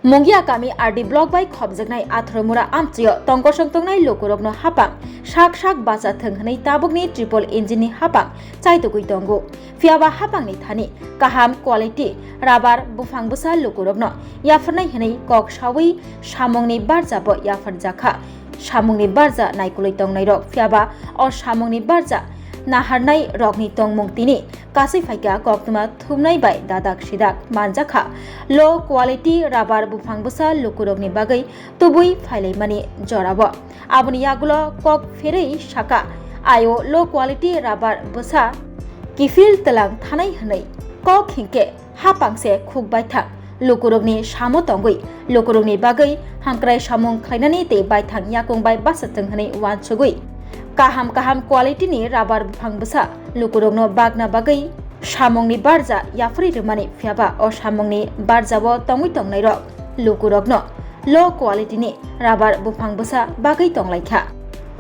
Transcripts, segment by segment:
Mongia kami RD block by khobjaknai athromura amchio tongkosong tongnai lokorokno hapang sak basa thenghnai tabukni triple engine ni hapang chaitokui tongo fiaba hapang ni thani kaham quality rabar bufang busa lokorokno yafrnai hnai kok sawi samongni barja bo yafarjakha samongni barja naikuloi tongnai rok fiaba or samongni barja naharnai rokni tongmung tini kasai faika koktuma thumnai bai dadak sidak manjakha low quality rabar bufang busa lukurokni bagai tubui phailai mani jorabo aboni yagulo kok ferei saka ayo low quality rabar busa kifil telang thanai hnai kok hingke hapangse khukbai thak lukurokni samo tongui lukurokni bagai hangkrai samung khlainani te bai thang yakung bai basateng hnai wansugui kaham quality ni rabar bufang busa lukurokno bagna bagai samongni barja yafri remani fiaba o samongni barja bo tongui tongnai rok lukurokno low quality ni rabar bufang busa bagai tonglaikha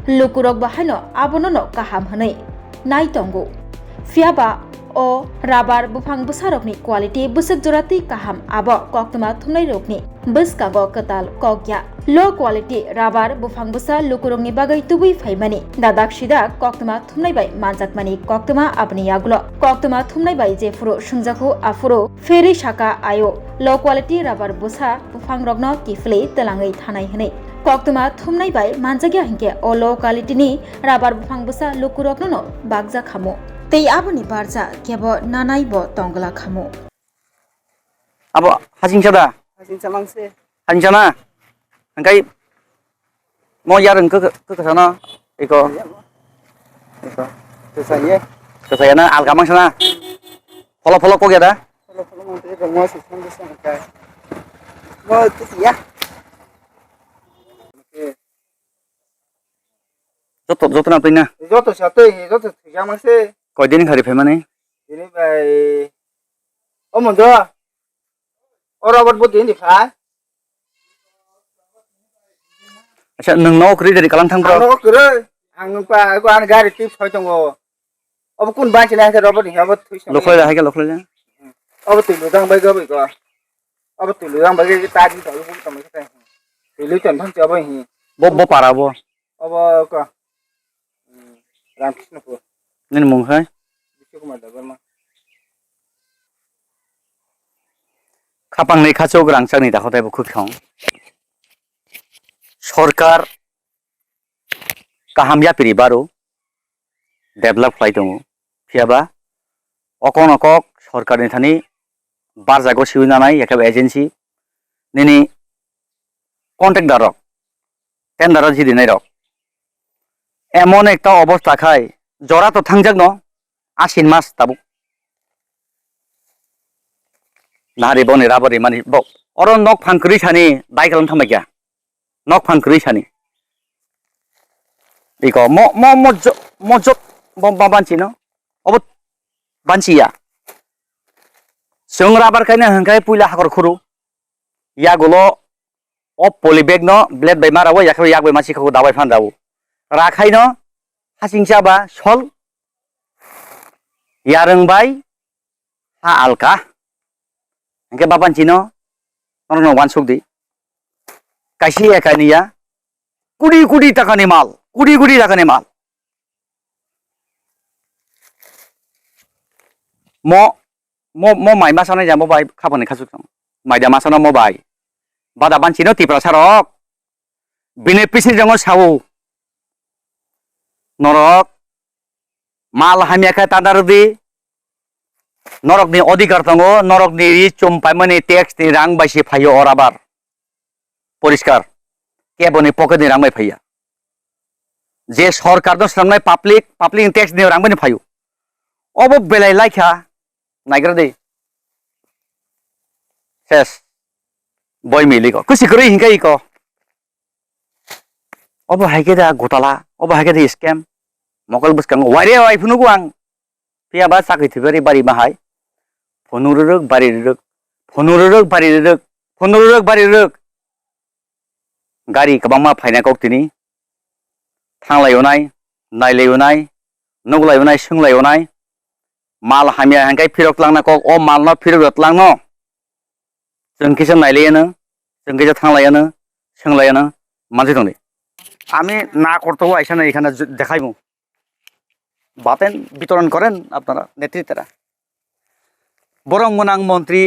lukurok bahano abonono kaham hanai nai tongo fiaba o rabar bufang busa rokni quality busuk jorati kaham abo koktuma thumnai rokni buskago katal kokya low quality rabar bufang busa lukurokni bagai tubui phaimani dadak sida koktuma thumnai bai manjakmani koktuma abni yagulo koktuma thumnai bai je furo sungjakhu afuro feri saka ayo low quality rabar busa bufang rokno kifle telangai thanai hnai koktuma thumnai bai manjagya hingke o low quality ni rabar bufang busa lukurokno no bagja khamo tei aboni barja kebo nanai bo tongla khamo abo hajingchada mangse hajingchana angkai mo yareng ke sana iko kesayana algamang sana follow kok ya da follow mangte rongwa sisan desan kai mo tisiya joto na pina joto sate joto tiga mangse koi din khari phemane ini bai omondo ora bot bot din dikhai acha nung no kri dari kalang thang bro ano kure ang pa ko an gari tip phoi tongo ob kun ba chila se robot hi ob thui lokhla ja lokhla ja ob tilu dang bai go bai ko ob tilu dang bai ge ta di to bu to mai ta tilu chen thang cha bai hi bo para bo ob ko Ramkrishnapur nen mung hai Vishwakumar Dabarma khapang nei khacho grang changni dakhotai bo khukthong Sarkar কাহামিয়া পিরিবারো develop খাই দङ ফিয়াबा অকন অকক সরকারनि थानि बारजागो सिउनानाय एकेबा agency निनि contractor रक tender जिदिनाय रक एमन एकटा अबस्था खाय जरा तो थांजाक न आसिन मास ताबु नारि बनि राबरि मानि ब अरन नक फांक्रि सानि दाय खालाम थांबाय nok pangkri sani iko mo banci no obot banci ya sung rabar kaina hangkai puila hakor khuru ya golo o polybag no blade bai marawo ya yak bai masi khau dawai phan dawo rakhai no hasingcha ba sol yareng bai ha alka hangkai babanci no no wansukdi kaisi ekania kudi takani mal kudi takani mal mo mai masana ja mo bai khabane khasuk mai da masana mo bai bada banci no tipra sarok bine pisi jango sawu norok mal hamia kha tadardi norok ni odhikar tongo norok ni chumpai mani tax ni rang baisi phayo orabar পরিষ্কার কেবনি পকেটনি রাংবাই ফাইয়া যে সরকার দো সামনাই public tax নিয়ে রাংবাই ফাইও of বেলাই লাইখা Niagara দে শেষ বই মিলি ক কুসি করে হিংকাই ক অব হাইকে দা গোতালা অব হাইকে দে স্ক্যাম মকল বুসকাং ওয়ারে আইফুনুগো আং পিয়াবা চাকরি থিবারি বাড়ি মাহাই ফনুরুরক বাড়ি রক गाड़ी कबामा फाइना कौक्तिनि थांलायनाय नायलायनाय नुगलायनाय सोंलायनाय माल हामिया हंगाय फिरक लांना कक ओ माल न फिरक लांनो जों किसन नायलायनो जों गेजेर थांलायानो सोंलायानो मानसि दं আমি না করতেও এখানে এখানে দেখাইমু বাতেন বিতরণ করেন আপনারা নেতৃত্বরা বরং মনাং মন্ত্রী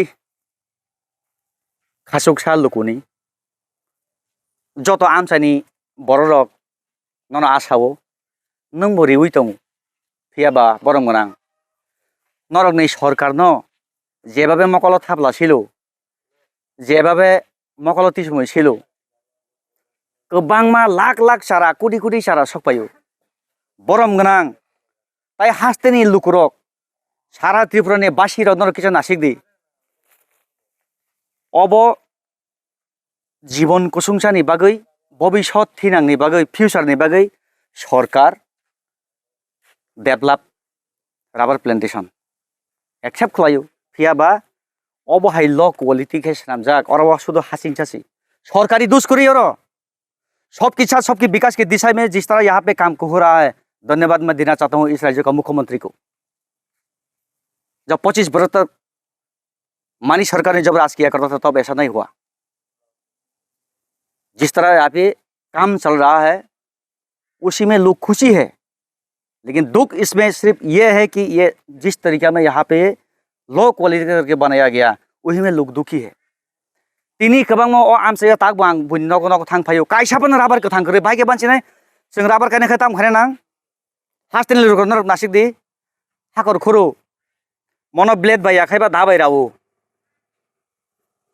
খাসুকসা লুকুনি যত আমসানি বড় রক নন আসাও নং বরি উইতং ফিয়াবা বরং মনাং নরকনি সরকার ন যেভাবে মকল থাবলা ছিল যেভাবে মকল তিসময় ছিল गोबांमा लाख लाख सारा कोटी कोटी सारा सकपायो बरम गोनां ताई हास्तेनि लुकुरक सारा त्रिपुरानि बासि रनर किसान नासिकदि अब जीवन कुसुंसानि बागै भबिष्यत थिनांनि बागै फिउचारनि बागै सरकार डेभलप राबार प्लान्टेशन एक्सेप्ट खालायो फियाबा अब हाई ल क्वालिटी के नामजाक और शुद्ध हासिंग चासी सरकारी दुष्करी और सबके साथ सबके विकास की दिशा में जिस तरह यहाँ पे काम हो रहा है धन्यवाद मैं देना चाहता हूँ इस राज्य का मुख्यमंत्री को जब 25 वर्ष तक मानी सरकार ने जब राज किया करता था तब ऐसा नहीं हुआ जिस तरह यहाँ पे काम चल रहा है उसी में लोग खुशी है लेकिन दुख इसमें सिर्फ ये है कि ये जिस तरीके में यहाँ पे लो क्वालिटी करके बनाया गया वही में लोग दुखी है तिनी कबांग ओ आमसे ताक बांग बुन नगो नगो थांग फायो काइसापन राबार को थांग करे बाइके बानसिनाय जों राबार गायनाय खताम खरे नां हास्टेल लिरगनर नासिक दि हाकर खुरु मनो ब्लेड बाय आखायबा दाबाय रावो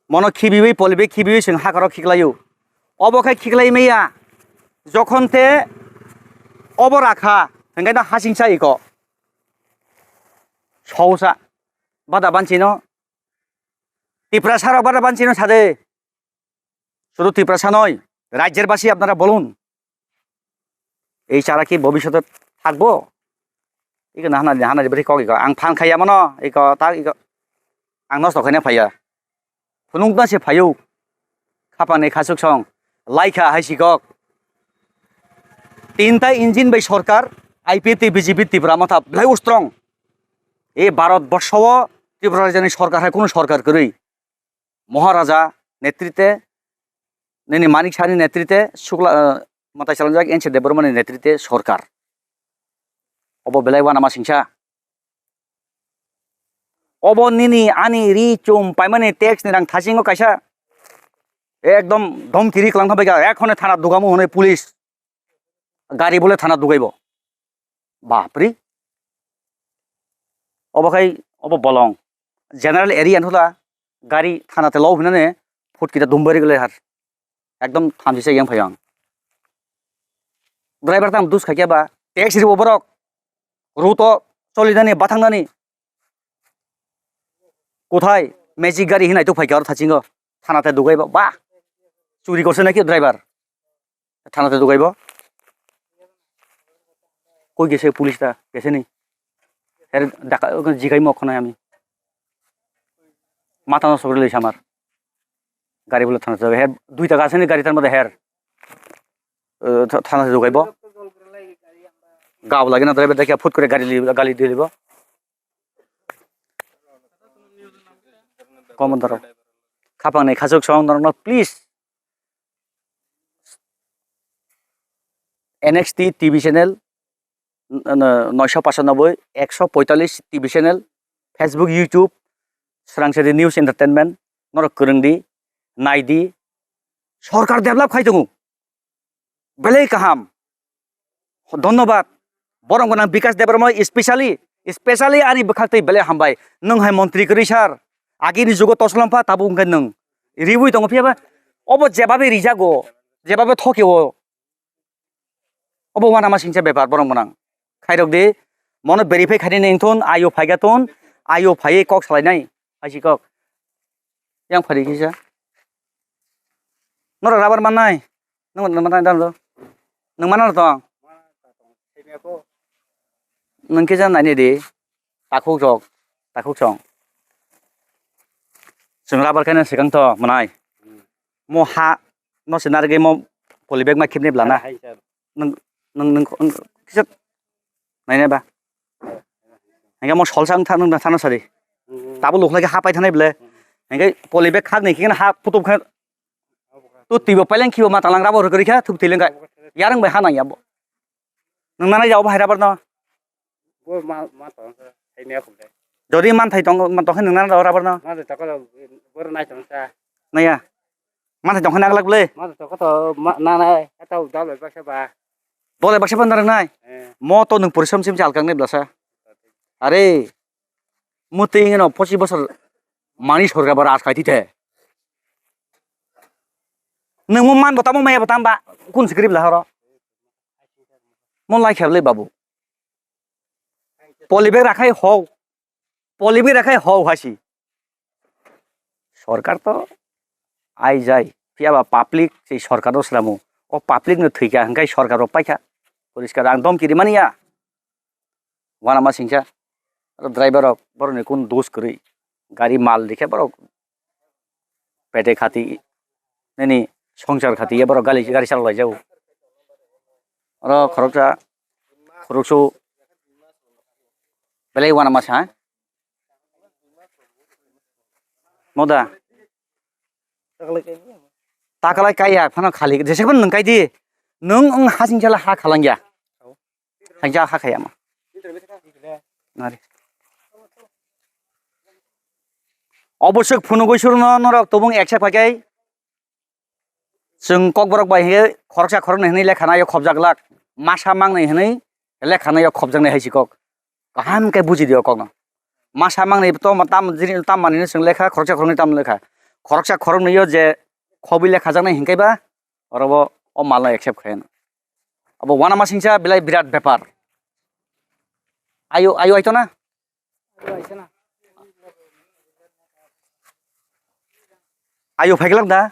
मनो खिबिबै पलिबै खिबिबै जों हाकर खिखलायो अबखाय खिखलाय मैया जखनते अबराखा ओंगायना हासिंसा इको सौसा बादा बानसिनो ত্রিপুরা বারা বানছিনো সাদে শুধু ত্রিপুরা নয় রাজ্যের বাসী আপনারা বলুন এই চারা কি ভবিষ্যতে থাকবো ইক না হানা হানা বেরি কক ইক আং ফান খাইয়া মন ইক তা ইক আং নষ্ট খাইনা ফাইয়া ফুনুংदा से फायौ खापाने खासुक सं लाइखा हाइसिকক তিনটা ইঞ্জিন বাই সরকার আইপিটি বিজেপি ত্রিপুরা মাথা ব্লাই স্ট্রং এই ভারতবর্ষ ত্রিপুরা রাজ্যের সরকার হয় কোন সরকার করেই महाराजा नेतृत्वे नैनी मानिक शाहनि नेतृत्वे शुक्ला मताय सालामजाक एनसे देबबर्मानि नेतृत्वे सरकार अब बेलायवा नामा सिंसा अब निनी आनि रि चुम पाइमानि टैक्स नि रां थासिंगो कायसा एकदम धमकिरि खालामखाबायगा एखने थाना दुगामो हनै पुलिस गारि बोले थाना दुगाइबो बापरे अबखाय अब बलं जेनारेल एरिया होला गाड़ी थाना ते लाव हिनाने फुटकिटा दुमबारि गले हार एकदम थामजिसे yang फैयां ड्राइवर ताम दुस खाकियाबा टैक्स रि ओबरक रुतो चलिनानि बाथांनानि कोथाय मैजिक गाड़ी हिनाय तो फाइका और थाचिंगो थाना ते दुगाइबो बा चुरी करसे नाकि ड्राइवर थाना ते दुगाइबो कोई गेसे पुलिस ता गेसे नि हेर डाका जिगाइ मखनाय आमी माथा नष्ट कर लैसे आमार गाड़ी बोले थाना जाबे हेर दुई टाका आछे गाड़ी तार मध्य हेर थाना जोगाइब गाव लागे ना ड्राइवर देखिया फुट करे गाड़ी দিয়ে দিব कमन धर खापांनाय खासुक सं नरन please NXT TV channel 995 145 TV channel Facebook YouTube स्रांसेदि न्यूज एंटारटेनमेंट नरक करंदी नाइदी सरकार डेभलप खाइदों बेले काहाम धन्यवाद बरं गोनां विकास देबरमा स्पेशली आनि बखाते बेले हामबाय नों हाय मंत्री करि सार आगिनि जुग तसलामफा ताबु ओंखाय नों रिबुइ दङ फियाबा अब जेबाबे रिजागो जेबाबे थकेओ अब वाना मा सिंसे बेपार बरं गोनां खाइरक दे मनो भेरिफाइ खानि नेंथन आयो फाइगाथन आयो फाइ कक सालायनाय आइसिকক yang फारि किसा नरा राबार माननाय नों माननाय दानो नों मानना दं नों के जानाय ने दे ताखौ सं जों राबार खायना सिगांथ मानाय म हा न सिनारगे म पलिबेग मा खेबने ब्लाना नों किसा नायनायबा हेंगा म सलसां थानो सारि ताबो लखलागे हा पाइ थानाय बेले हेंगा पलिबेग खाग नै किन हा फटो tu tiba paling kiwa mata lang rabo keri kah tu tiling kai yarang bai hana ya bo nang nana jauh bahaya rabar no Gua ma tong hay mẹ cũng đấy. jadi man thai tong man tong nang nana jauh rabar no Mà tụi tao có là bữa nay tụi ta. naya man thai tong nang lag le Mà tụi có na này, tao đào lại bác sĩ bà. boleh baksa bandar nai mo to nang purisom sim chal kang ne blasa are muting no 25 bosor mani sorga bar as khai the nang mo man bata mo me batam ba kun script la haro mon lai khable babu polibek rakhai ho হাসি সরকার তো I যায় ফিয়াবা public সেই সরকারও সালামু ও public no থৈকা হাঙ্কাই সরকারও পাইখা পরিষ্কার আং দম কিরি মানিয়া ওয়ানা মা সিংসা ড্রাইভার বরনে কোন দোষ করি গাড়ি মাল দেখে বড় পেটে খাতি নেনি সংসার খাতি এবার গাড়ি চালাই যাও আর খরচও বেলাই ওয়ানা মাছ হ্যাঁ moda takalai kaya phana khali jesekban nang kai di nung ang hasing jala ha khalangya hanja ha khaya ma nari অবশ্যই ফোন গৈছুর নরক তবং একসা ফাইকাই जों ककबरक बाय हे खरसा खरन हेनै लेखानाय खबजागलाक मासा मांनै हेनै लेखानाय खबजांनाय हाइसिकक गाहाम काय बुजि दियो कक मासा मांनै तो ताम जिरि ताम मानिनो जों लेखा खरसा खरनै ताम लेखा खरसा खरनैयो जे खबि लेखा जांनाय हिंकायबा अरब अ मालना एक्सेप्ट खायन अब वाना मासिंसा बिलाय बिराट बेपार आयो आयो आइतो ना आयो फाइगलाक दा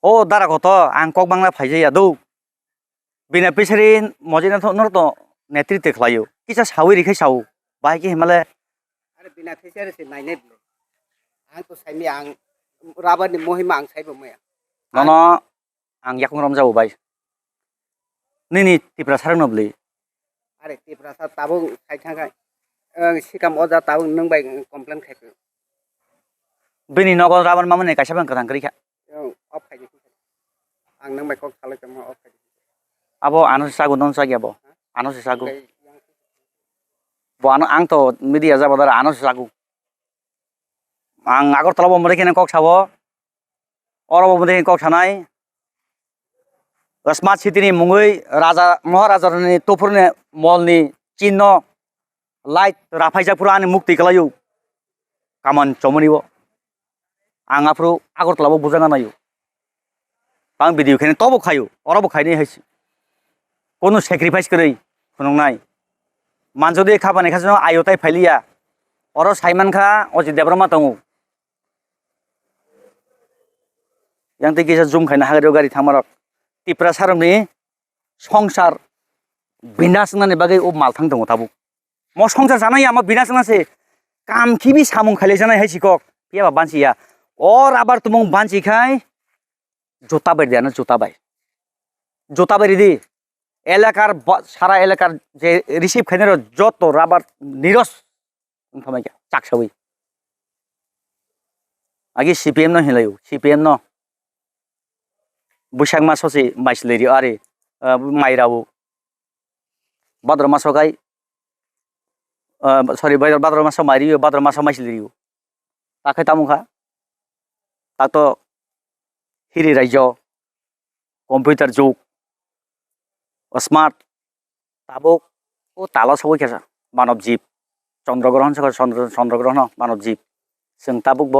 Oh, darah koto, angkok bangla faije ya do. Bina pisarin mojina to norto netri teklayo. Kisah sawi rikai sawu. Baik himale. Ada bina pisarin si naik nebule. Ang tu saya mi ang rabar ni mohima ang saya bumaya. Nono ang yak ngorom jauh baik. Nini tipra sarang nobli. Ada tipra sa tabung saya tangkai. Sikam oda tabung nung baik komplain kai. Bini nogo rabar mama ne kasih bang kerang kerika. Off kai. Ang nung baik kok salah cuma off kai. Abo anu sagu non sagi abo. Anu sagu. Bo anu ang to media jabo dara anu sagu. Ang agor tala bo mereka ne kok sabo. Oro bo mereka kok sanai. Smart city ni mungui raja maharaja ni topur ne mall ni Cino light rafai japura ni mukti kalayu. Kaman comoni bo. Ang apru agor tala bo bujanga nayu. Pang video kene tobo kayu. Oro bo kai ni haisi. Kono sacrifice kरै khunung nai manjodi khabane khajno ayotai phailiya oro saiman kha oji debrama tongu yang te kisa zoom khaina hagaro gari thamarok tipra saromni songsar binas nani bagai o malthang tongu tabu mo songsar janai ama binas nase kam khibi samung khale janai haisikok piaba bansiya or abar tumong bansi khai jota bai diana jota bai di এলাকার সারা এলাকার যে receive খাইনের যত rubber নিরস ফামাইকা চাকসাবই আগে CPM ন হিলাইও CPM ন বৈশাখ মাস হচ্ছে মাইস Larry আরে মাইরাবো ভাদ্র মাস গাই sorry ভাদ্র মাস Mario ভাদ্র মাস মাইস লেরিও তাকে তামুখা তা তো হিরি রাজ্য কম্পিউটার যুগ स्मार्ट ताबुक ओ ताला सबै खेसा मानव जीव चन्द्रग्रहण सक चन्द्रग्रहण मानव जीव जों ताबुक ब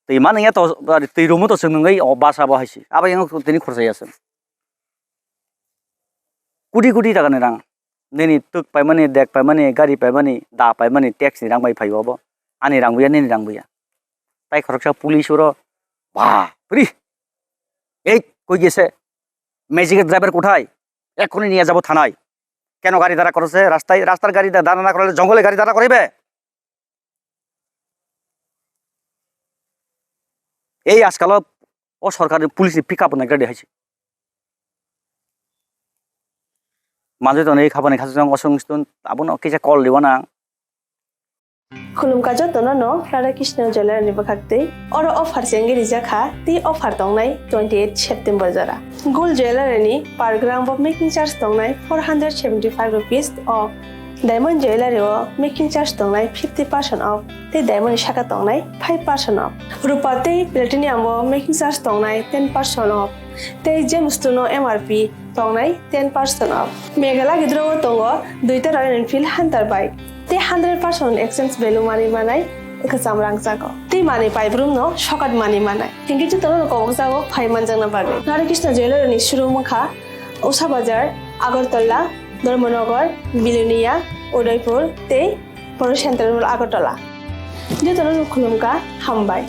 दैमा नैया तो दैरुमु तो जों नङै बासा बाहायसि आबा yang दिनै खरसायासो कुदि कुदि टाका रां दिनै तुक पाइमानि देक पाइमानि गारि पाइमानि दा पाइमानि टैक्स नि रां बाय फाइबाबो आनि रां बुया नि रां बुया ताइ खरसा पुलिस रो बा फ्री এই কই গেছে ম্যাজিকের ড্রাইভার কোথায় এখনই নিয়ে যাব থানায় কেন গাড়ি দাঁড়া করেছে রাস্তার গাড়ি দাঁড়া না করলে জঙ্গলে গাড়ি দাঁড়া করিবে এই আজকাল ও সরকারি পুলিশ পিক আপ গাড়ি হয়েছে Manjui tong nei khabani khasung osung stun abono kisa call liwana. Khulum kajo tono no Radha Krishna Jewelry ni bakhakte oro offer sengi rijaka ti offer tongnai 28 September jara gold jewelry ni per gram of making charge tongnai 475 rupees off diamond jewelry o making charge tongnai 50% off te diamond shaka tongnai 5% off rupa te platinum o making charge tongnai 10% off te gemstone o MRP tongnai 10% off megala gidro tongo duita Royal Enfield Hunter bike te 100% exchange value money manai ekasam rang jago te money paibrum no shokat money manai hingi ju tono ko jago 5 manjang na bage Radha Krishna Jewelry ni shuru mukha Usha Bazar Agartala Dharmanagar Bilonia Udaipur te Poro Central Agartala je tono khulumka hambai